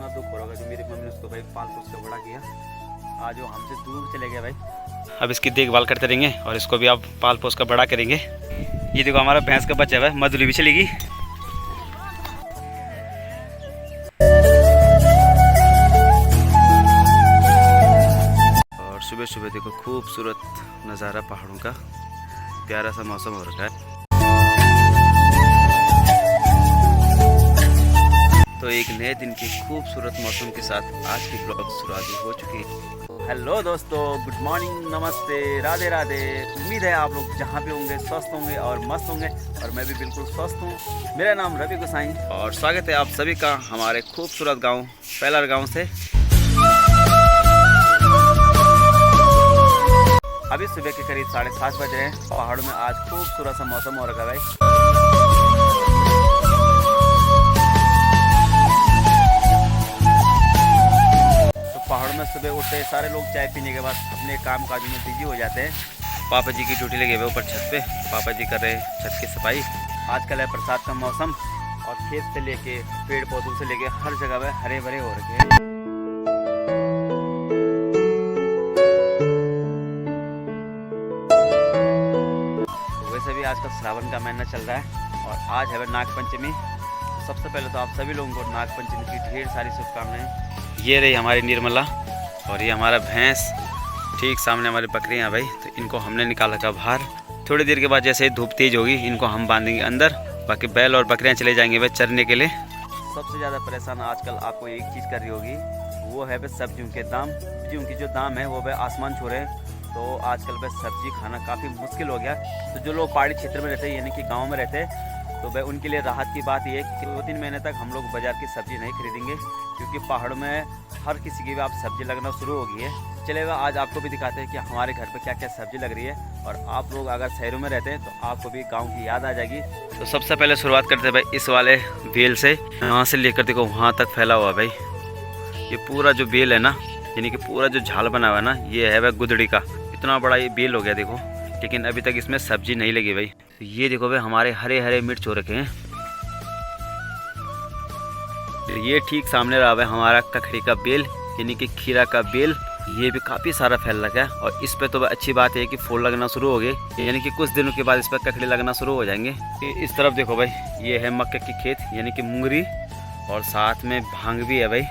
कितना दुख हो रहा है जो मेरी मम्मी ने उसको भाई पाल पोस के बड़ा किया, आज वो हमसे दूर चले गए भाई। अब इसकी देखभाल करते रहेंगे और इसको भी आप पाल पोस कर बड़ा करेंगे। ये देखो हमारा भैंस का बच्चा है, मधुली भी चलेगी। और सुबह सुबह देखो खूबसूरत नज़ारा पहाड़ों का, प्यारा सा मौसम हो रखा है। तो एक नए दिन के खूबसूरत मौसम के साथ आज की ब्लॉग शुरुआत हो चुकी है। हेलो दोस्तों, गुड मॉर्निंग, नमस्ते, राधे राधे। उम्मीद है आप लोग जहाँ भी होंगे स्वस्थ होंगे और मस्त होंगे, और मैं भी बिल्कुल स्वस्थ हूँ। मेरा नाम रवि गोसाई और स्वागत है आप सभी का हमारे खूबसूरत गांव पैलर गांव से। अभी सुबह के करीब 7:30 बज रहे हैं। पहाड़ों में आज खूबसूरत सा मौसम हो रखा है भाई। पहाड़ों में सुबह उठते सारे लोग चाय पीने के बाद अपने काम काजों में बिजी हो जाते हैं। पापा जी की ड्यूटी लगे हुए ऊपर छत पे, पापा जी कर रहे हैं छत की सफाई। आजकल है बरसात का मौसम और खेत से लेके पेड़ पौधों से लेके हर जगह में हरे भरे हो रखे हैं। तो वैसे भी आजकल श्रावण का महीना चल रहा है और आज है नाग पंचमी। सबसे पहले तो आप सभी लोगों को नाग पंचमी की ढेर सारी शुभकामनाएं। ये रही हमारी निर्मला और ये हमारा भैंस, ठीक सामने हमारी बकरियां भाई। तो इनको हमने निकाला था बाहर। थोड़ी देर के बाद जैसे ही धूप तेज होगी इनको हम बांधेंगे अंदर, बाकी बैल और बकरियां चले जाएंगे भाई चरने के लिए। सबसे ज़्यादा परेशान आजकल आपको एक चीज़ कर रही होगी, वो है भाई सब्जियों के दाम। सब्जियों की जो दाम है वो भाई आसमान छू रहे हैं। तो आजकल भाई सब्जी खाना काफ़ी मुश्किल हो गया। तो जो लोग पहाड़ी क्षेत्र में रहते हैं यानी कि गाँव में रहते हैं, तो भाई उनके लिए राहत की बात यह है कि 2-3 महीने तक हम लोग बाज़ार की सब्ज़ी नहीं खरीदेंगे, क्योंकि पहाड़ों में हर किसी की भी आप सब्ज़ी लगना शुरू हो गई है। चलेगा आज आपको भी दिखाते हैं कि हमारे घर पे क्या क्या सब्ज़ी लग रही है। और आप लोग अगर शहरों में रहते हैं तो आपको भी गांव की याद आ जाएगी। तो सबसे पहले शुरुआत करते हैं भाई इस वाले बेल से। यहाँ से लेकर देखो वहाँ तक फैला हुआ भाई। ये पूरा जो बेल है ना, यानी कि पूरा जो झाल बना हुआ है ना, ये है भाई गुदड़ी का। इतना बड़ा ये बेल हो गया देखो, लेकिन अभी तक इसमें सब्जी नहीं लगी भाई। तो ये देखो भाई हमारे हरे हरे मिर्च हो रखे हैं। ये ठीक सामने रहा भाई हमारा ककड़ी का बेल, यानी कि खीरा का बेल। ये भी काफ़ी सारा फैल रखा है और इस पे तो अच्छी बात है कि फूल लगना शुरू हो गए, यानी कि कुछ दिनों के बाद इस पर ककड़ी लगना शुरू हो जाएंगे। इस तरफ देखो भाई, ये है मक्के की खेत यानी कि मुंगरी, और साथ में भांग भी है भाई।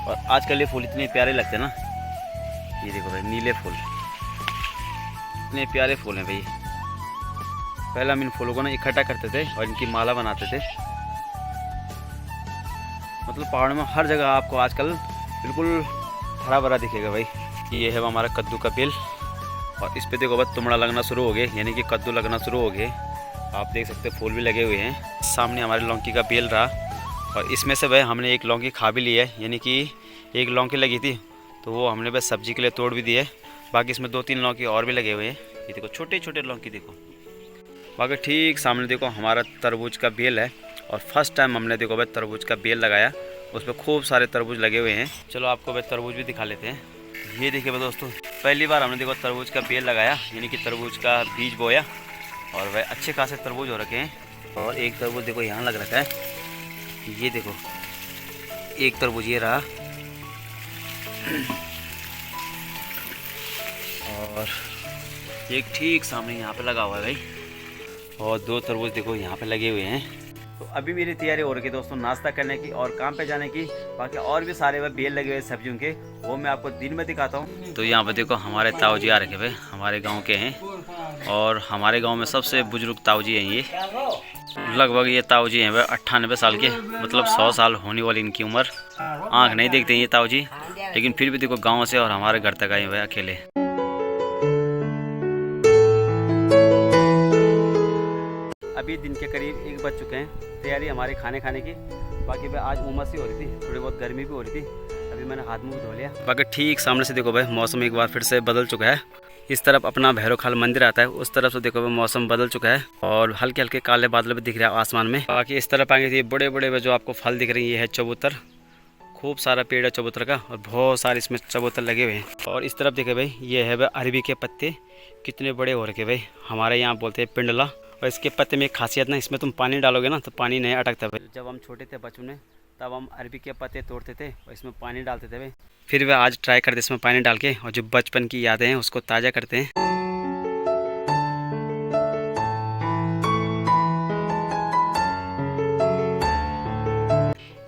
और आजकल ये फूल इतने प्यारे लगते हैं ना, ये देखो भाई नीले फूल, इतने प्यारे फूल हैं भाई। पहले हम इन फूलों को ना इकट्ठा करते थे और इनकी माला बनाते थे। मतलब पहाड़ों में हर जगह आपको आजकल बिल्कुल हरा भरा दिखेगा भाई। ये है हमारा कद्दू का बेल और इस पे देखो भाई तुमड़ा लगना शुरू हो गए, यानी कि कद्दू लगना शुरू हो गए। आप देख सकते हैं फूल भी लगे हुए हैं। सामने हमारे लौकी का बेल रहा और इसमें से भाई हमने एक लौकी खा भी ली है, यानी कि एक लौकी लगी थी तो वो हमने बस सब्जी के लिए तोड़ भी दी है। बाकी इसमें 2-3 लौकी और भी लगे हुए हैं। ये देखो छोटे छोटे लौकी देखो। बाकी ठीक सामने देखो हमारा तरबूज का बेल है और फर्स्ट टाइम हमने देखो भाई तरबूज का बेल लगाया, उस पर खूब सारे तरबूज लगे हुए हैं। चलो आपको भाई तरबूज भी दिखा लेते हैं। ये देखिए भाई दोस्तों, पहली बार हमने देखो तरबूज का बेल लगाया, यानी कि तरबूज का बीज बोया और भाई अच्छे खासे तरबूज हो रखे हैं। और एक तरबूज देखो यहाँ लग रखा है, ये देखो एक तरबूज ये रहा और एक ठीक सामने यहाँ पे लगा हुआ है भाई, और 2 तरबूज देखो यहाँ पे लगे हुए हैं। तो अभी मेरी तैयारी हो रही है दोस्तों नाश्ता करने की और काम पे जाने की। बाकी और भी सारे भाई बेल लगे हुए सब्जियों के, वो मैं आपको दिन में दिखाता हूँ। तो यहाँ पे देखो हमारे ताऊ जी आ रखे भाई, हमारे गांव के हैं और हमारे गांव में सबसे बुजुर्ग ताऊ जी हैं। ये लगभग ये ताऊ जी हैं भाई 98 साल के, मतलब 100 साल होने वाली इनकी उम्र। आँख नहीं देखते ये ताऊ जी, लेकिन फिर भी देखो गाँव से और हमारे घर तक आए भाई अकेले। अभी दिन के करीब 1 बज चुके हैं। तैयारी हमारे खाने की। बाकी भाई आज उमस ही हो रही थी, थोड़ी बहुत गर्मी भी हो रही थी। अभी मैंने हाथ मुंह धो लिया। बाकी ठीक सामने से देखो भाई मौसम एक बार फिर से बदल चुका है। इस तरफ अपना भैरवखाल मंदिर आता है, उस तरफ से देखो भाई मौसम बदल चुका है और हल्के हल्के काले बादल भी दिख रहे हैं आसमान में। बाकी इस तरफ आएंगे तो बड़े बड़े जो आपको फल दिख रहे हैं, ये है चबूतर। खूब सारा पेड़ है चबूतर का और बहुत सारे इसमें चबूतर लगे हुए हैं। और इस तरफ देखे भाई, ये है भाई अरबी के पत्ते, कितने बड़े हो रखे भाई। हमारे यहाँ बोलते हैं पिंडला। और इसके पत्ते में एक खासियत ना, इसमें तुम पानी डालोगे ना तो पानी नहीं अटकता भाई। जब हम छोटे थे बचपन में तब हम अरबी के पत्ते तोड़ते थे और इसमें पानी डालते थे भाई। फिर वह आज ट्राई करते इसमें पानी डाल के और जो बचपन की यादें हैं उसको ताज़ा करते हैं।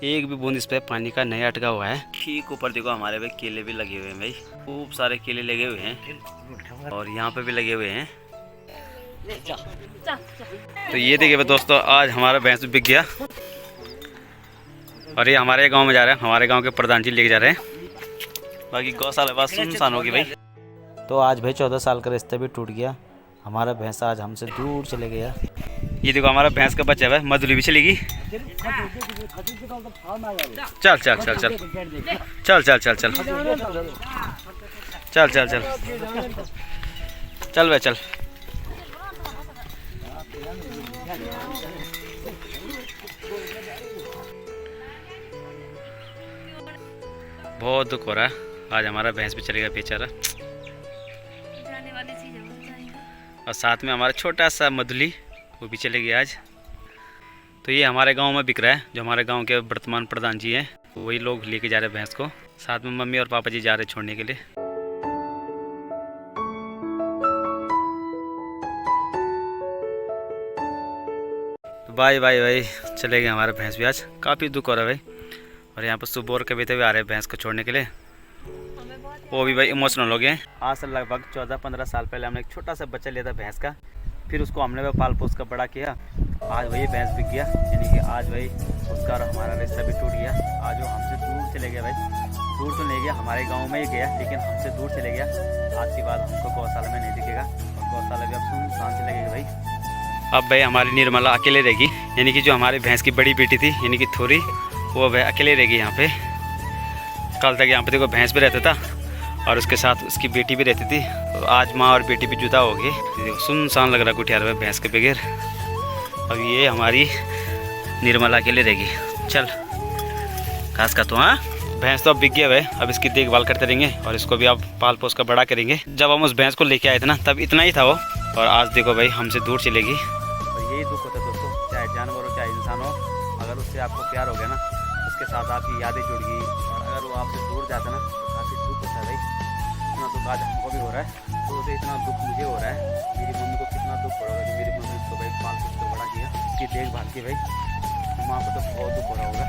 एक भी बूंद इस पे पानी का नहीं अटका हुआ है। ठीक ऊपर देखो हमारे भाई केले भी लगे हुए हैं भाई, खूब सारे केले लगे हुए हैं और यहाँ पे भी लगे हुए हैं। तो ये देखिए दोस्तों, आज हमारा भैंस बिक गया और ये हमारे गांव में जा रहे हैं, हमारे गांव के प्रधान जी लेके जा रहे हैं। बाकी गौशाला बस सुनसान होगी भाई। तो आज भाई 14 साल का रिश्ता भी टूट गया, हमारा भैंस आज हमसे दूर चले गया। ये देखो हमारा भैंस का बच्चा है, मधुली भी चलेगी। चल चल चल चल चल चल चल चल चल चल चल चल भाई चल। बहुत दुख हो रहा है, आज हमारा भैंस भी चलेगा बेचारा। और साथ में हमारा छोटा सा मधुली वो भी चलेगी आज। तो ये हमारे गांव में बिक रहा है, जो हमारे गांव के वर्तमान प्रधान जी हैं वही लोग लेके जा रहे हैं भैंस को। साथ में मम्मी और पापा जी जा रहे हैं छोड़ने के लिए। तो बाय बाय भाई, चले गए हमारे भैंस भी आज। काफ़ी दुख हो रहा है भाई। और यहाँ पर सुबह और कविता भी आ रहे हैं भैंस को छोड़ने के लिए, वो भी भाई इमोशनल हो गए। आज से लगभग 14-15 साल पहले हमने एक छोटा सा बच्चा लिया था भैंस का, फिर उसको हमने पाल पोस कर बड़ा किया। आज वही भैंस बिक गया, यानी कि आज भाई उसका और हमारा रिश्ता भी टूट गया। आज वो हमसे दूर चले गया भाई। दूर तो नहीं गया, हमारे गांव में ही गया, लेकिन हमसे दूर चले गया। आज के बाद हमको गौशाला में नहीं दिखेगा और गौशाला भी अब सुनसान से लगेगा भाई। अब भाई हमारी निर्मला अकेले रहेगी, यानी कि जो हमारी भैंस की बड़ी बेटी थी यानी कि थोरी, वो भाई अकेले रहेगी यहाँ पे। कल तक यहाँ पे देखो भैंस भी रहता था और उसके साथ उसकी बेटी भी रहती थी। तो आज माँ और बेटी भी जुदा हो गई। देखो सुनसान लग रहा कुटियार में भैंस के बगैर। अब ये हमारी निर्मला अकेले रहेगी। चल घास का तो हाँ, भैंस तो अब बिक गया भाई। अब इसकी देखभाल करते रहेंगे और इसको भी अब पाल पोस कर बड़ा करेंगे। जब हम उस भैंस को लेके आए थे ना, तब इतना ही था वो, और आज देखो भाई हमसे दूर चलेगी। और यही दुख होता है दोस्तों, चाहे जानवर हो चाहे इंसान हो, अगर उससे आपको प्यार हो गया ना, उसके साथ आपकी यादें जुड़ गई, और अगर वो आपसे दूर जाता ना तो काफ़ी दुख होता है भाई। इतना दुख आज हमको भी हो रहा है, तो इतना दुख मुझे हो रहा है। मेरी मम्मी को कितना दुख हो रहा होगा कि मेरी मम्मी उसको भाई पाल पोस कर बड़ा किया, उसकी देखभाल की भाई। माँ को तो बहुत दुख हो रहा होगा।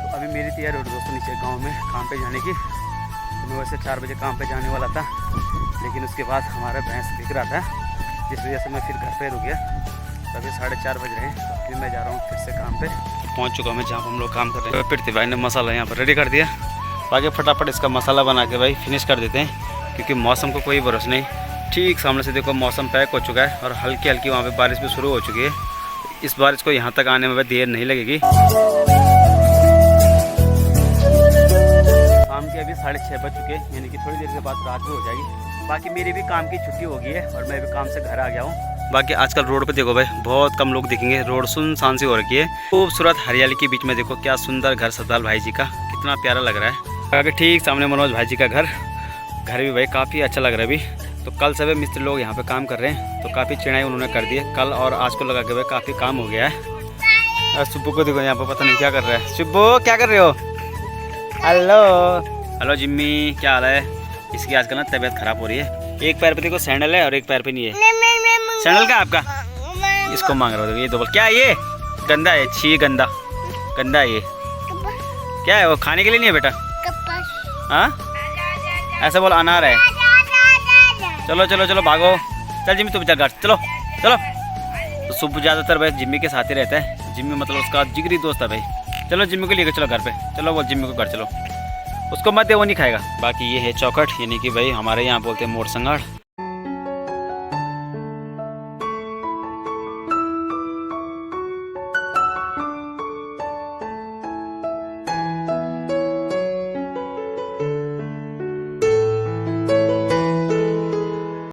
तो अभी मेरी तैयारी हो रही दोस्तों नीचे गाँव में काम पे जाने की। तो मैं वैसे 4 बजे काम पे जाने वाला था, लेकिन उसके बाद हमारा भैंस बिक रहा था, जिस वजह से मैं फिर घर पे रुक गया। अभी 4:30 बज रहे हैं, तो फिर मैं जा रहा हूँ फिर से काम पे। पहुँच चुका मैं जहाँ हम लोग काम कर रहे हैं। पृथ्वी भाई ने मसाला यहाँ पर रेडी कर दिया। आगे फटाफट इसका मसाला बना के भाई फिनिश कर देते हैं, क्योंकि मौसम को कोई भरोसा नहीं। ठीक सामने से देखो मौसम पैक हो चुका है और हल्की हल्की वहाँ पे बारिश भी शुरू हो चुकी है। इस बारिश को यहाँ तक आने में देर नहीं लगेगी। शाम के अभी 6:30 बज चुके हैं, यानी कि थोड़ी देर के बाद रात भी हो जाएगी। बाकी मेरी भी काम की छुट्टी हो गई है और मैं भी काम से घर आ गया हूँ। बाकी आजकल रोड पे देखो भाई बहुत कम लोग दिखेंगे, रोड सुनसान सी हो रखी है। खूबसूरत हरियाली के बीच में देखो क्या सुंदर घर सतपाल भाई जी का, कितना प्यारा लग रहा है। आगे ठीक सामने मनोज भाई जी का घर भी भाई काफ़ी अच्छा लग रहा है अभी। तो कल सभी मिस्त्री लोग यहाँ पे काम कर रहे हैं, तो काफ़ी चिड़ाई उन्होंने कर दी है। कल और आज को लगा के भाई काफ़ी काम हो गया है। और सुब्बू को देखो यहाँ पर पता नहीं क्या कर रहा है। सुब्बू क्या कर रहे हो? हेलो जिम्मी, क्या हाल है? इसकी आजकल ना तबीयत खराब हो रही है। एक पैर पे देखो सैंडल है और एक पैर पे नहीं है। सैंडल का आपका इसको मांग रहा हो ये दो। क्या ये गंदा है? छी गंदा है ये। क्या है वो? खाने के लिए नहीं है बेटा? हाँ ऐसा बोल, अनार है। चलो चलो चलो भागो, चल जिम्मी तू चल घर, चलो चलो। तो सुबह ज़्यादातर भाई जिम्मी के साथ ही रहता है। जिम्मी मतलब उसका जिगरी दोस्त है भाई। चलो जिम्मी को लेकर चलो घर पे, चलो बोल जिम्मी को घर चलो, उसको मत दे, वो नहीं खाएगा। बाकी ये है चौखट, यानी कि भाई हमारे यहाँ बोलते हैं मोर संगाड़।